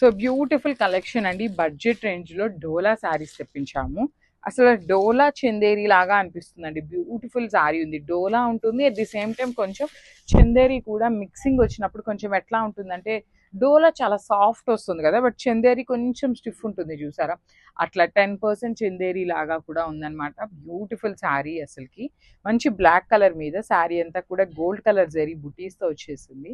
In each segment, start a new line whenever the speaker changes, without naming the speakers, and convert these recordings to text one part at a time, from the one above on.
So beautiful collection అండి. Budget రేంజ్లో డోలా శారీస్ తెప్పించాము. అసలు డోలా చందేరి లాగా అనిపిస్తుందండి. బ్యూటిఫుల్ శారీ ఉంది, డోలా ఉంటుంది, అట్ ది సేమ్ టైం కొంచెం చందేరి కూడా మిక్సింగ్ వచ్చినప్పుడు కొంచెం ఎట్లా ఉంటుందంటే, డోలా చాలా సాఫ్ట్ వస్తుంది కదా, బట్ చందేరి కొంచెం స్టిఫ్ ఉంటుంది చూసారా, అట్లా 10% చందేరి లాగా కూడా ఉందన్నమాట. బ్యూటిఫుల్ శారీ అసలుకి. మంచి బ్లాక్ కలర్ మీద శారీ అంతా కూడా గోల్డ్ కలర్ జరీ బుటీస్తో వచ్చేసింది.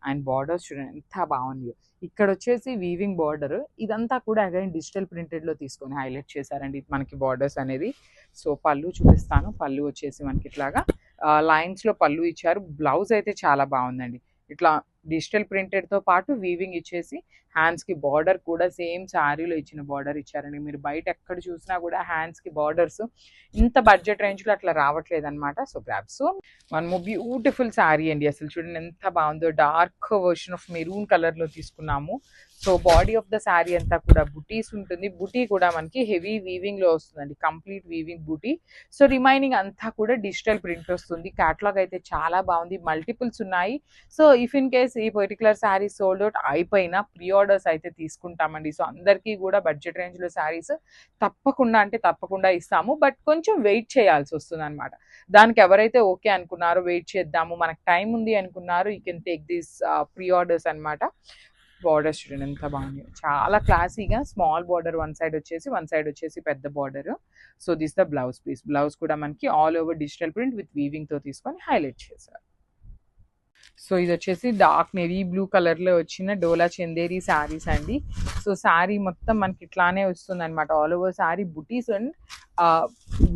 అండ్ బార్డర్స్ చూడండి ఎంత బాగుంది. ఇక్కడ వచ్చేసి వీవింగ్ బార్డర్, ఇదంతా కూడా అగైన్ డిజిటల్ ప్రింటెడ్లో తీసుకొని హైలైట్ చేశారండి మనకి బార్డర్స్ అనేది. సో పళ్ళు చూపిస్తాను. పళ్ళు వచ్చేసి మనకి ఇట్లాగా లైన్స్లో పళ్ళు ఇచ్చారు. బ్లౌజ్ అయితే చాలా బాగుందండి. ఇట్లా డిజిటల్ ప్రింటెడ్తో పాటు వీవింగ్ ఇచ్చేసి హ్యాండ్స్కి బార్డర్ కూడా సేమ్ శారీలో ఇచ్చిన బార్డర్ ఇచ్చారండి. మీరు బయట ఎక్కడ చూసినా కూడా హ్యాండ్స్కి బార్డర్స్ ఇంత బడ్జెట్ రేంజ్లో అట్లా రావట్లేదు అనమాట. సో గ్రాబ్స్ మనము బ్యూటిఫుల్ శారీ అండి. అసలు చూడండి ఎంత బాగుందో. డార్క్ వర్షన్ ఆఫ్ మెరూన్ కలర్లో తీసుకున్నాము. So body of the sari అంతా కూడా బుటీస్ ఉంటుంది. బుటీ కూడా మనకి హెవీ వీవింగ్లో వస్తుందండి, కంప్లీట్ వీవింగ్ బుటీ. సో రిమైనింగ్ అంతా కూడా డిజిటల్ ప్రింట్ వస్తుంది. క్యాటలాగ్ అయితే చాలా బాగుంది, మల్టిపుల్స్ ఉన్నాయి. సో ఇఫ్ ఇన్ కేస్ ఈ పర్టికులర్ శారీ సోల్డ్ అవుట్ అయిపోయినా ప్రీ ఆర్డర్స్ అయితే తీసుకుంటామండి. సో అందరికీ కూడా బడ్జెట్ రేంజ్లో శారీస్ తప్పకుండా అంటే తప్పకుండా ఇస్తాము, బట్ కొంచెం వెయిట్ చేయాల్సి వస్తుంది అనమాట. దానికి ఎవరైతే ఓకే అనుకున్నారో, వెయిట్ చేద్దాము మనకు టైం ఉంది అనుకున్నారు, you can take this pre orders అనమాట. బార్డర్స్ చూడండి ఎంత బాగుంది, చాలా క్లాసీగా స్మాల్ బార్డర్ వన్ సైడ్ వచ్చేసి పెద్ద border. So this the blouse piece. Blouse కూడా మనకి all over digital print with వీవింగ్తో తీసుకొని హైలైట్ చేశారు. సో ఇది వచ్చేసి డార్క్ నేవీ బ్లూ కలర్లో వచ్చిన డోలా చందేరి శారీస్ అండి. సో శారీ మొత్తం మనకి ఇట్లానే వస్తుంది అనమాట. All over sari buttis and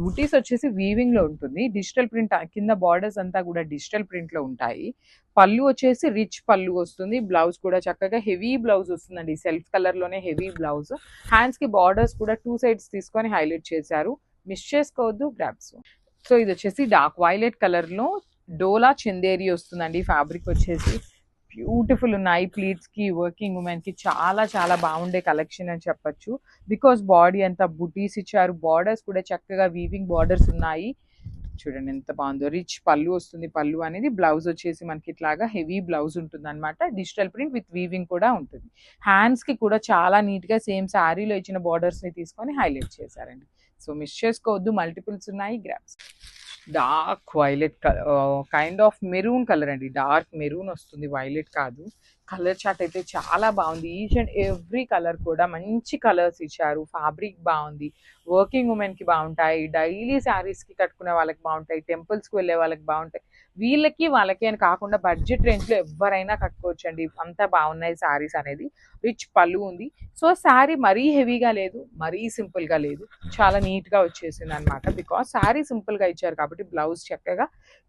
బుటీస్ వచ్చేసి వీవింగ్లో ఉంటుంది. డిజిటల్ ప్రింట్ కింద బార్డర్స్ అంతా కూడా డిజిటల్ ప్రింట్లో ఉంటాయి. పళ్ళు వచ్చేసి రిచ్ పళ్ళు వస్తుంది. బ్లౌజ్ కూడా చక్కగా హెవీ బ్లౌజ్ వస్తుందండి, సెల్ఫ్ కలర్లోనే హెవీ బ్లౌజ్. హ్యాండ్స్కి బార్డర్స్ కూడా 2 sides తీసుకొని హైలైట్ చేశారు, మిస్ చేసుకోవద్దు గ్రాబ్స్. సో ఇది వచ్చేసి డార్క్ వైలెట్ కలర్లో డోలా చందేరి వస్తుందండి. ఫ్యాబ్రిక్ వచ్చేసి బ్యూటిఫుల్ ఉన్నాయి. ప్లీట్స్కి వర్కింగ్ ఉమెన్కి చాలా చాలా బాగుండే కలెక్షన్ అని చెప్పచ్చు. బికాస్ బాడీ అంతా బుటీస్ ఇచ్చారు, బార్డర్స్ కూడా చక్కగా వీవింగ్ బార్డర్స్ ఉన్నాయి. చూడండి ఎంత బాగుందో. రిచ్ పళ్ళు వస్తుంది. పళ్ళు అనేది బ్లౌజ్ వచ్చేసి మనకి ఇట్లాగా హెవీ బ్లౌజ్ ఉంటుంది అనమాట. డిజిటల్ ప్రింట్ విత్ వీవింగ్ కూడా ఉంటుంది. హ్యాండ్స్కి కూడా చాలా నీట్గా సేమ్ శారీలో ఇచ్చిన బార్డర్స్ని తీసుకొని హైలైట్ చేశారండి. సో మిస్ చేసుకోవద్దు, మల్టిపుల్స్ ఉన్నాయి grabs. Dark violet kind of maroon colour అండి. డార్క్ మెరూన్ వస్తుంది, వైలెట్ కాదు. కలర్ చార్ట్ అయితే చాలా బాగుంది. ఈచ్ అండ్ ఎవ్రీ కలర్ కూడా మంచి కలర్స్ ఇచ్చారు. ఫ్యాబ్రిక్ బాగుంది, వర్కింగ్ ఉమెన్కి బాగుంటాయి, డైలీ శారీస్కి కట్టుకునే వాళ్ళకి బాగుంటాయి, టెంపుల్స్కి వెళ్ళే వాళ్ళకి బాగుంటాయి. వాళ్ళకి అని కాకుండా బడ్జెట్ రేంజ్లో ఎవరైనా కట్టుకోవచ్చు అండి. అంత బాగున్నాయి శారీస్ అనేది. రిచ్ పళ్ళు ఉంది. సో శారీ మరీ హెవీగా లేదు, మరీ సింపుల్గా లేదు, చాలా నీట్గా వచ్చేసింది అనమాట. బికాస్ శారీ సింపుల్గా ఇచ్చారు కాబట్టి బ్లౌజ్ చక్కగా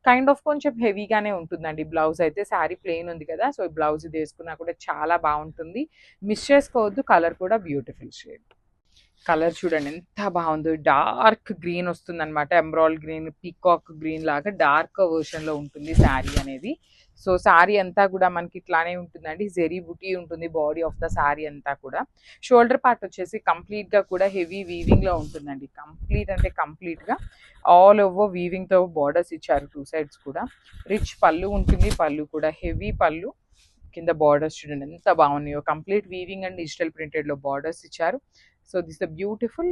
కైండ్ ఆఫ్ కొంచెం హెవీగానే ఉంటుందండి. బ్లౌజ్ అయితే శారీ ప్లెయిన్ ఉంది కదా, సో బ్లౌజ్ ఇది వేసుకున్నా కూడా చాలా బాగుంటుంది. మిస్ చేసుకోవద్దు. కలర్ కూడా బ్యూటిఫుల్ షేడ్. కలర్ చూడండి ఎంత బాగుందో. డార్క్ గ్రీన్ వస్తుంది అనమాట. ఎమరాల్డ్ గ్రీన్, పీకాక్ గ్రీన్ లాగా డార్క్ వర్షన్లో ఉంటుంది శారీ అనేది. సో శారీ అంతా కూడా మనకి ఇట్లానే ఉంటుందండి. జెరీ బుటీ ఉంటుంది బాడీ ఆఫ్ ద శారీ అంతా కూడా. షోల్డర్ పార్ట్ వచ్చేసి కంప్లీట్గా కూడా హెవీ వీవింగ్లో ఉంటుందండి. కంప్లీట్ అంటే కంప్లీట్గా ఆల్ ఓవర్ వీవింగ్తో బార్డర్స్ ఇచ్చారు 2 sides కూడా. రిచ్ పళ్ళు ఉంటుంది. పళ్ళు కూడా హెవీ పళ్ళు. కింద బార్డర్స్ చూడండి ఎంత బాగున్నాయో. కంప్లీట్ వీవింగ్ అండ్ డిజిటల్ ప్రింటెడ్లో బార్డర్స్ ఇచ్చారు. So this the beautiful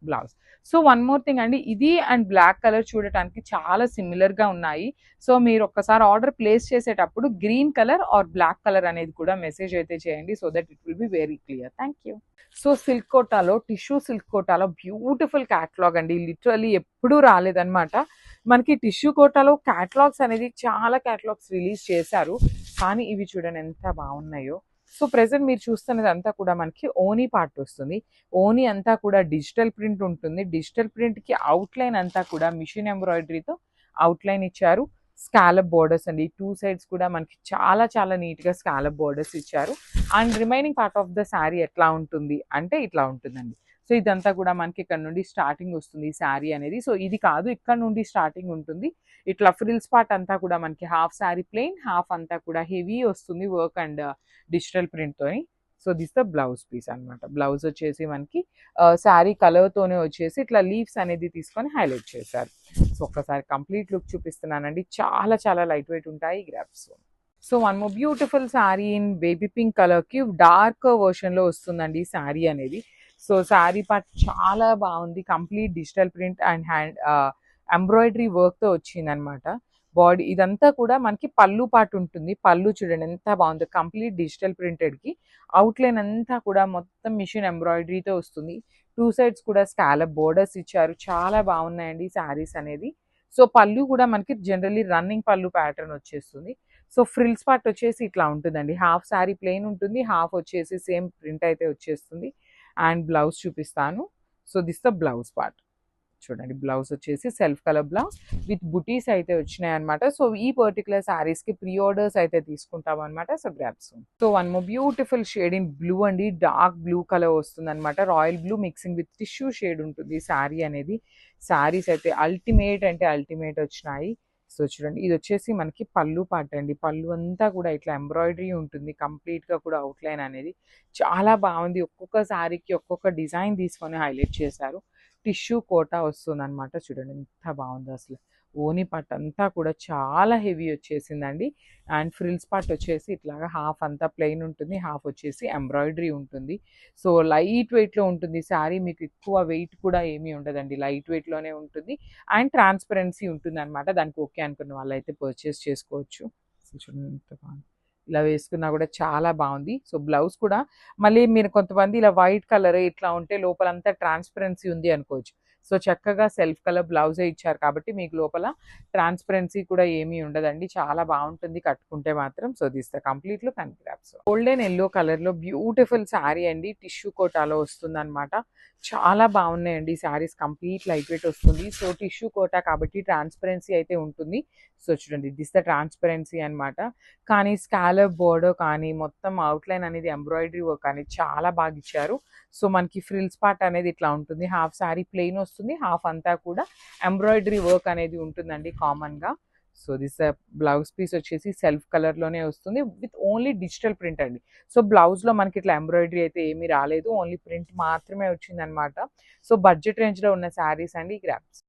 blouse. So one more thing అండి, ఇది అండ్ బ్లాక్ కలర్ చూడటానికి చాలా సిమిలర్గా ఉన్నాయి. సో మీరు ఒక్కసారి ఆర్డర్ ప్లేస్ చేసేటప్పుడు green colour or black colour అనేది కూడా మెసేజ్ అయితే చేయండి, so that it will be very clear. Thank you. So silk కోటాలో, టిష్యూ సిల్క్ కోటాలో బ్యూటిఫుల్ క్యాటలాగ్ అండి. లిటరలీ ఎప్పుడూ రాలేదన్నమాట మనకి. టిష్యూ కోటాలో క్యాటలాగ్స్ అనేది చాలా క్యాటలాగ్స్ రిలీజ్ చేశారు, కానీ ఇవి చూడండి ఎంత బాగున్నాయో. సో ప్రెసెంట్ మీరు చూస్తున్నది అంతా కూడా మనకి ఓనీ పార్ట్ వస్తుంది. ఓనీ అంతా కూడా డిజిటల్ ప్రింట్ ఉంటుంది. డిజిటల్ ప్రింట్కి అవుట్లైన్ అంతా కూడా మిషన్ ఎంబ్రాయిడరీతో అవుట్లైన్ ఇచ్చారు. స్కాలప్ బోర్డర్స్ అండి. 2 sides కూడా మనకి చాలా చాలా నీట్గా స్కాలప్ బోర్డర్స్ ఇచ్చారు. And remaining part of the sari ఎట్లా ఉంటుంది అంటే ఇట్లా ఉంటుందండి. సో ఇదంతా కూడా మనకి ఇక్కడ నుండి స్టార్టింగ్ వస్తుంది ఈ శారీ అనేది. సో ఇది కాదు, ఇక్కడ నుండి స్టార్టింగ్ ఉంటుంది. ఇట్లా ఫ్రిల్స్ పార్ట్ అంతా కూడా మనకి హాఫ్ శారీ ప్లెయిన్, హాఫ్ అంతా కూడా హెవీ వస్తుంది వర్క్ అండ్ డిజిటల్ ప్రింట్తోని. So this the blouse piece అనమాట. బ్లౌజ్ వచ్చేసి మనకి శారీ కలర్తోనే వచ్చేసి ఇట్లా లీవ్స్ అనేది తీసుకొని హైలైట్ చేశారు. సో ఒక్కసారి కంప్లీట్ లుక్ చూపిస్తున్నానండి. చాలా చాలా లైట్ వెయిట్ ఉంటాయి grabs. So one more beautiful sari in baby pink కలర్కి డార్క్ వర్షన్లో వస్తుందండి ఈ శారీ అనేది. సో శారీ పార్ట్ చాలా బాగుంది, complete digital print and hand embroidery వర్క్తో వచ్చిందనమాట. బాడీ ఇదంతా కూడా మనకి పళ్ళు పాటు ఉంటుంది. పళ్ళు చూడండి ఎంత బాగుందో, కంప్లీట్ డిజిటల్ ప్రింటెడ్కి అవుట్లైన్ అంతా కూడా మొత్తం మిషన్ ఎంబ్రాయిడరీతో వస్తుంది. టూ సైడ్స్ కూడా స్కాలప్ బోర్డర్స్ ఇచ్చారు. చాలా బాగున్నాయండి శారీస్ అనేది. సో పళ్ళు కూడా మనకి జనరల్లీ రన్నింగ్ పళ్ళు ప్యాటర్న్ వచ్చేస్తుంది. సో ఫ్రిల్స్ పార్ట్ వచ్చేసి ఇట్లా ఉంటుందండి. హాఫ్ శారీ ప్లెయిన్ ఉంటుంది, హాఫ్ వచ్చేసి సేమ్ ప్రింట్ అయితే వచ్చేస్తుంది. అండ్ బ్లౌజ్ చూపిస్తాను. So this the blouse part. చూడండి బ్లౌజ్ వచ్చేసి సెల్ఫ్ కలర్ బ్లౌజ్ విత్ బుటీస్ అయితే వచ్చినాయి అనమాట. సో ఈ పర్టికులర్ శారీస్ కి ప్రీ ఆర్డర్స్ అయితే తీసుకుంటాం అనమాట. So grasp. So one more beautiful shade in blue అండి, డార్క్ బ్లూ కలర్ వస్తుంది అనమాట. Royal blue mixing with tissue shade ఉంటుంది శారీ అనేది. శారీస్ అయితే అల్టిమేట్ అంటే అల్టిమేట్ వచ్చినాయి. సో చూడండి ఇది వచ్చేసి మనకి పళ్ళు పార్ట్ అండి. పళ్ళు అంతా కూడా ఇట్లా ఎంబ్రాయిడరీ ఉంటుంది, కంప్లీట్ గా కూడా అవుట్లైన్ అనేది చాలా బాగుంది. ఒక్కొక్క శారీకి ఒక్కొక్క డిజైన్ తీసుకొని హైలైట్ చేశారు. టిష్యూ కోటా వస్తుందన్నమాట. చూడండి ఎంత బాగుందో అసలు. ఓని పార్ట్ అంతా కూడా చాలా హెవీ వచ్చేసిందండి. అండ్ ఫ్రిల్స్ పార్ట్ వచ్చేసి ఇట్లాగా హాఫ్ అంతా ప్లెయిన్ ఉంటుంది, హాఫ్ వచ్చేసి ఎంబ్రాయిడరీ ఉంటుంది. సో లైట్ వెయిట్లో ఉంటుంది శారీ, మీకు ఎక్కువ వెయిట్ కూడా ఏమీ ఉండదండి, లైట్ వెయిట్లోనే ఉంటుంది. అండ్ ట్రాన్స్పరెన్సీ ఉంటుంది అనమాట. దానికి ఓకే అనుకున్న వాళ్ళైతే పర్చేస్ చేసుకోవచ్చు. సో చూడండి ఎంత బాగుంది, ఇలా వేసుకున్నా కూడా చాలా బాగుంది. సో బ్లౌజ్ కూడా మళ్ళీ మీరు కొంతమంది ఇలా వైట్ కలర్ ఇట్లా ఉంటే లోపలంతా ట్రాన్స్పరెన్సీ ఉంది అనుకోవచ్చు. సో చక్కగా సెల్ఫ్ కలర్ బ్లౌజే ఇచ్చారు కాబట్టి మీకు లోపల ట్రాన్స్పరెన్సీ కూడా ఏమీ ఉండదండి. చాలా బాగుంటుంది కట్టుకుంటే మాత్రం. So this the complete look and grasp. Golden yellow కలర్లో బ్యూటిఫుల్ శారీ అండి, టిష్యూ కోటాలో వస్తుంది అనమాట. చాలా బాగున్నాయండి శారీస్, కంప్లీట్ లైట్ వెయిట్ వస్తుంది. సో టిష్యూ కోటా కాబట్టి ట్రాన్స్పరెన్సీ అయితే ఉంటుంది. సో చూడండి దిస్ ద ట్రాన్స్పరెన్సీ అనమాట. కానీ స్కాలప్ బోర్డర్ కానీ మొత్తం అవుట్లైన్ అనేది ఎంబ్రాయిడరీ వర్క్ అనేది చాలా బాగా ఇచ్చారు. సో మనకి ఫ్రిల్స్ పార్ట్ అనేది ఇట్లా ఉంటుంది. హాఫ్ శారీ ప్లెయిన్ వస్తుంది, హాఫ్ అంతా కూడా ఎంబ్రాయిడరీ వర్క్ అనేది ఉంటుందండి కామన్గా. సో దిస్ బ్లౌజ్ పీస్ వచ్చేసి సెల్ఫ్ కలర్లోనే వస్తుంది విత్ ఓన్లీ డిజిటల్ ప్రింట్ అండి. సో బ్లౌజ్లో మనకి ఇట్లా ఎంబ్రాయిడరీ అయితే ఏమీ రాలేదు, ఓన్లీ ప్రింట్ మాత్రమే వచ్చిందనమాట. సో బడ్జెట్ రేంజ్లో ఉన్న శారీస్ అండి ఈ గ్రాప్స్.